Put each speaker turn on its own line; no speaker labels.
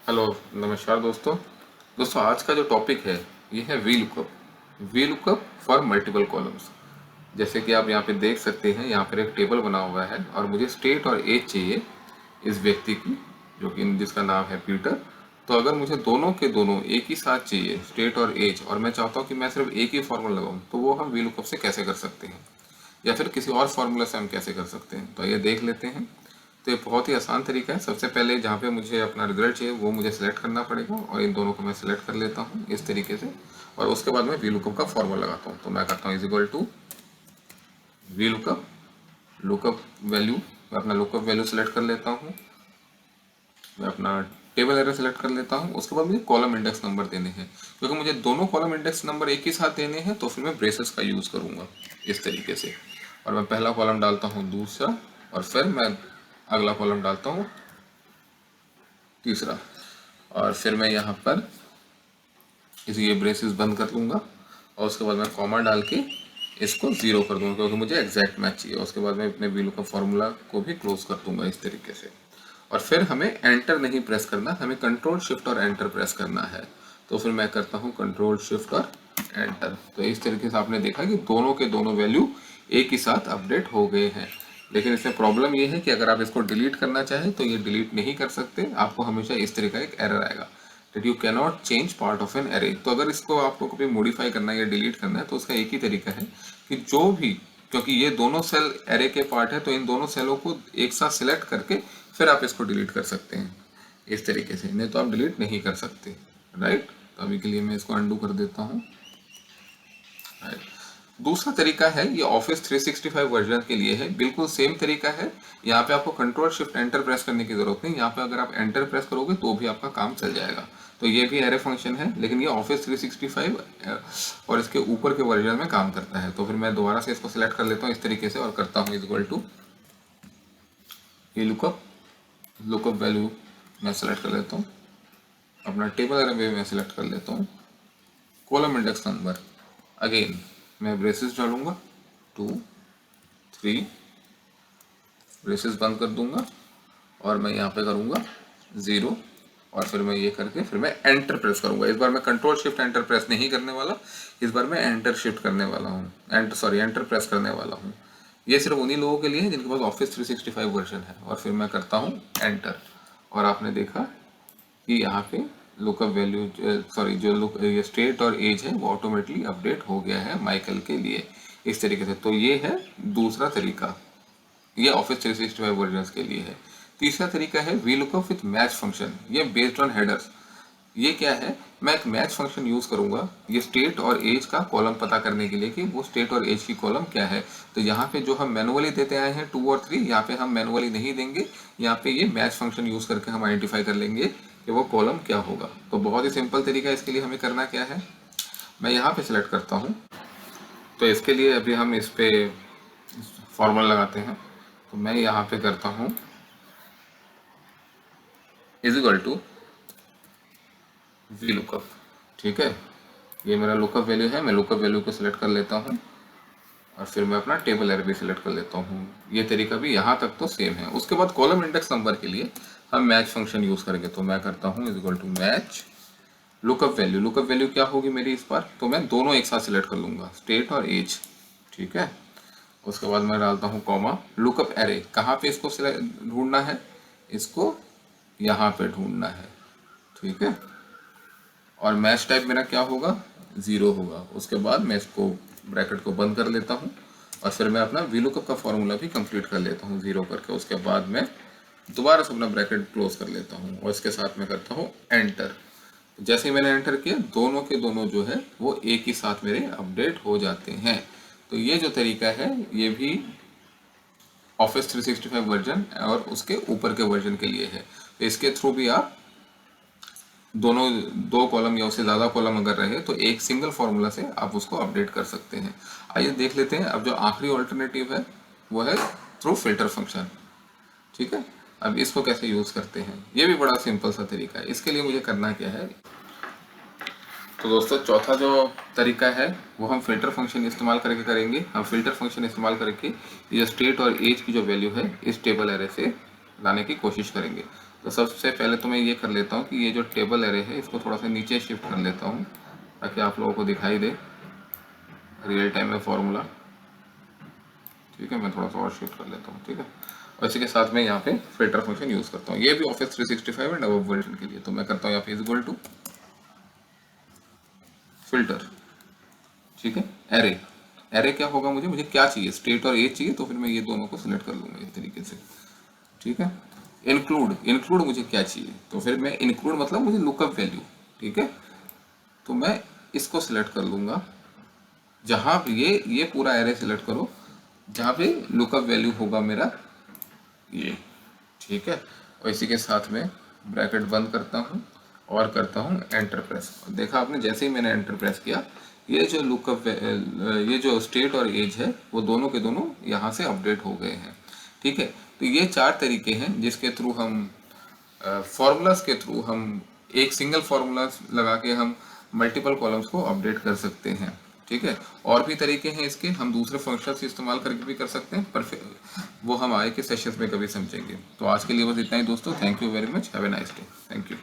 Hello, नमस्कार दोस्तों आज का जो टॉपिक है ये है V lookup for multiple columns. जैसे कि आप यहाँ पे देख सकते हैं, यहाँ पर एक टेबल बना हुआ है और मुझे स्टेट और एज चाहिए इस व्यक्ति की, जो कि जिसका नाम है पीटर। तो अगर मुझे दोनों के दोनों एक ही साथ चाहिए, स्टेट और एज, और मैं चाहता हूँ कि मैं सिर्फ एक ही फॉर्मूला लगाऊँ, तो वो हम वी लुकअप से कैसे कर सकते हैं, या फिर किसी और फॉर्मूला से हम कैसे कर सकते हैं। तो ये देख लेते हैं। तो ये बहुत ही आसान तरीका है। सबसे पहले जहाँ पे मुझे अपना रिजल्ट चाहिए वो मुझे सेलेक्ट करना पड़ेगा, और इन दोनों को मैं सेलेक्ट कर लेता हूँ इस तरीके से। और उसके बाद मैं वी लुकअप का फॉर्मूला लगाता हूँ। तो मैं करता हूँ is equal to V lookup, lookup value, मैं अपना लुकअप वैल्यू सेलेक्ट कर लेता हूँ, मैं अपना टेबल एरर सेलेक्ट कर लेता हूँ। उसके बाद मुझे कॉलम इंडेक्स नंबर देने हैं, क्योंकि मुझे दोनों कॉलम इंडेक्स नंबर एक ही साथ देने हैं, तो फिर मैं ब्रेसेस का यूज़ करूँगा इस तरीके से। और मैं पहला कॉलम डालता हूँ दूसरा, और फिर मैं अगला कॉलम डालता हूँ तीसरा, और फिर मैं यहाँ पर ये ब्रेसेस बंद कर लूँगा, और उसके बाद मैं कॉमा डाल के इसको ज़ीरो कर दूँगा, क्योंकि मुझे एग्जैक्ट मैच चाहिए। उसके बाद मैं अपने वीलू का फॉर्मूला को भी क्लोज कर दूँगा इस तरीके से। और फिर हमें एंटर नहीं प्रेस करना, हमें कंट्रोल शिफ्ट और एंटर प्रेस करना है। तो फिर मैं करता हूँ कंट्रोल शिफ्ट और एंटर। तो इस तरीके से आपने देखा कि दोनों के दोनों वैल्यू एक ही साथ अपडेट हो गए हैं। लेकिन इसमें प्रॉब्लम ये है कि अगर आप इसको डिलीट करना चाहें तो ये डिलीट नहीं कर सकते, आपको हमेशा इस तरह का एक एरर आएगा that you cannot change part of an array। तो अगर इसको आपको कभी मॉडिफाई करना है या डिलीट करना है तो उसका एक ही तरीका है कि जो भी, क्योंकि ये दोनों सेल एरे के पार्ट है, तो इन दोनों सेलों को एक साथ सिलेक्ट करके फिर आप इसको डिलीट कर सकते हैं इस तरीके से, नहीं तो आप डिलीट नहीं कर सकते। राइट, तो अभी के लिए मैं इसको अंडू कर देता हूँ। दूसरा तरीका है, ये ऑफिस 365 वर्जन के लिए है, बिल्कुल सेम तरीका है। यहाँ पे आपको कंट्रोल शिफ्ट एंटर प्रेस करने की जरूरत नहीं, यहाँ पे अगर आप एंटर प्रेस करोगे तो भी आपका काम चल जाएगा। तो ये भी एरे फंक्शन है, लेकिन ये ऑफिस 365 और इसके ऊपर के वर्जन में काम करता है। तो फिर मैं दोबारा से इसको सिलेक्ट कर लेता हूँ इस तरीके से, और करता हूँ इक्वल टू ये लुकअप, लुकअप वैल्यू मैं सेलेक्ट कर लेता हूँ, अपना टेबल एरे में मैं सिलेक्ट कर लेता हूँ, कॉलम इंडेक्स नंबर, अगेन मैं ब्रेसेस डालूंगा 2 3, ब्रेसेस बंद कर दूंगा, और मैं यहाँ पे करूँगा 0, और फिर मैं ये करके फिर मैं एंटर प्रेस करूँगा। इस बार मैं कंट्रोल शिफ्ट एंटर प्रेस नहीं करने वाला, इस बार मैं एंटर शिफ्ट करने वाला हूँ, एंटर प्रेस करने वाला हूँ। ये सिर्फ उन्हीं लोगों के लिए है जिनके पास ऑफिस 365 वर्जन है। और फिर मैं करता हूँ एंटर, और आपने देखा कि यहाँ पे लुकअप वैल्यू, सॉरी, जो लुक ये स्टेट और एज है वो ऑटोमेटिकली अपडेट हो गया है माइकल के लिए इस तरीके से। तो ये है दूसरा तरीका, ये ऑफिस 365 वर्जन के लिए है। तीसरा तरीका है V lookup with match function, ये बेस्ड ऑन हेडर्स। ये क्या है, मैं एक मैच फंक्शन यूज करूंगा ये स्टेट और एज का कॉलम पता करने के लिए कि वो स्टेट और एज की कॉलम क्या है। तो यहाँ पे जो हम मैनुअली देते आए हैं 2 और 3, यहाँ पे हम मैनुअली नहीं देंगे, यहाँ पे ये मैच फंक्शन यूज करके हम आइडेंटिफाई कर लेंगे कि वो कॉलम क्या होगा। तो बहुत ही सिंपल तरीका है। इसके लिए हमें करना क्या है, मैं यहाँ पे सिलेक्ट करता हूँ। तो इसके लिए अभी हम इस पे फॉर्मूला लगाते हैं। तो मैं यहाँ पे करता हूँ is equal to V lookup. ठीक है, ये मेरा लुकअप वैल्यू है, मैं लुकअप वैल्यू को सिलेक्ट कर लेता हूँ, और फिर मैं अपना टेबल एरर भी सिलेक्ट कर लेता हूँ। ये तरीका भी यहाँ तक तो सेम है। उसके बाद कॉलम इंडेक्स नंबर के लिए हम मैच फंक्शन यूज करेंगे। तो मैं करता हूँ is equal to match lookup value. Lookup value क्या होगी मेरी इस बार, तो मैं दोनों एक साथ सिलेक्ट कर लूँगा, स्टेट और एज। ठीक है, उसके बाद मैं डालता हूँ कॉमा, लुकअप एरे, कहाँ पे इसको ढूंढना है, इसको यहाँ पे ढूंढना है। ठीक है, और मैच टाइप मेरा क्या होगा, 0 होगा। उसके बाद मैं इसको ब्रैकेट को बंद कर लेता हूँ, और फिर मैं अपना वी लुकअप का फॉर्मूला भी कंप्लीट कर लेता हूँ 0 करके। उसके बाद मैं दोबारा से अपना ब्रैकेट क्लोज कर लेता हूँ, और इसके साथ मैं करता हूँ एंटर। जैसे ही मैंने एंटर किया, दोनों के दोनों जो है वो एक ही साथ मेरे अपडेट हो जाते हैं। तो ये जो तरीका है ये भी ऑफिस 365 वर्जन और उसके ऊपर के वर्जन के लिए है। तो इसके थ्रू भी आप दोनों, 2 कॉलम या उससे ज़्यादा कॉलम अगर रहे तो एक सिंगल फार्मूला से आप उसको अपडेट कर सकते हैं। आइए देख लेते हैं। अब जो आखिरी ऑल्टरनेटिव है वो है थ्रू फिल्टर फंक्शन। ठीक है, अब इसको कैसे यूज़ करते हैं, ये भी बड़ा सिंपल सा तरीका है। इसके लिए मुझे करना क्या है, तो दोस्तों चौथा जो तरीका है वो हम फिल्टर फंक्शन इस्तेमाल करके करेंगे। हम फिल्टर फंक्शन इस्तेमाल करके ये स्टेट और एज की जो वैल्यू है इस टेबल एरे से लाने की कोशिश करेंगे। तो सबसे पहले तो मैं ये कर लेता हूँ कि ये जो टेबल एरे है इसको थोड़ा सा नीचे शिफ्ट कर लेता हूँ ताकि आप लोगों को दिखाई दे रियल टाइम में फॉर्मूला। ठीक है, मैं थोड़ा सा और शिफ्ट कर लेता हूँ। ठीक है, और इसी के साथ में यहाँ पे फिल्टर फंक्शन यूज़ करता हूँ, ये भी ऑफिस 365 एंड अबव वर्जन के लिए। तो मैं करता हूँ यहाँ पे इज इक्वल टू फिल्टर। ठीक है, एरे। एरे क्या होगा, मुझे क्या चाहिए, स्टेट और एज चाहिए, तो फिर मैं ये दोनों को सिलेक्ट कर लूँगा इस तरीके से। ठीक है, इंक्लूड मुझे क्या चाहिए, तो फिर मैं इंक्लूड मतलब मुझे लुकअप वैल्यू। ठीक है, तो मैं इसको सिलेक्ट कर लूँगा, जहाँ ये पूरा एरे सिलेक्ट करो जहाँ पे लुकअप वैल्यू होगा मेरा ये। ठीक है, और इसी के साथ में ब्रैकेट बंद करता हूँ और करता हूँ एंटर प्रेस। देखा आपने, जैसे ही मैंने एंटर प्रेस किया ये जो लुकअप ये जो स्टेट और एज है वो दोनों के दोनों यहाँ से अपडेट हो गए हैं। ठीक है, तो ये 4 तरीके हैं जिसके थ्रू हम फॉर्मूलाज के थ्रू हम एक सिंगल फॉर्मूला लगा के हम मल्टीपल कॉलम्स को अपडेट कर सकते हैं। ठीक है, और भी तरीके हैं इसके, हम दूसरे फंक्शंस इस्तेमाल करके भी कर सकते हैं, पर फिर वो हम आगे के सेशंस में कभी समझेंगे। तो आज के लिए बस इतना ही दोस्तों, thank you very much, have a nice day, thank you.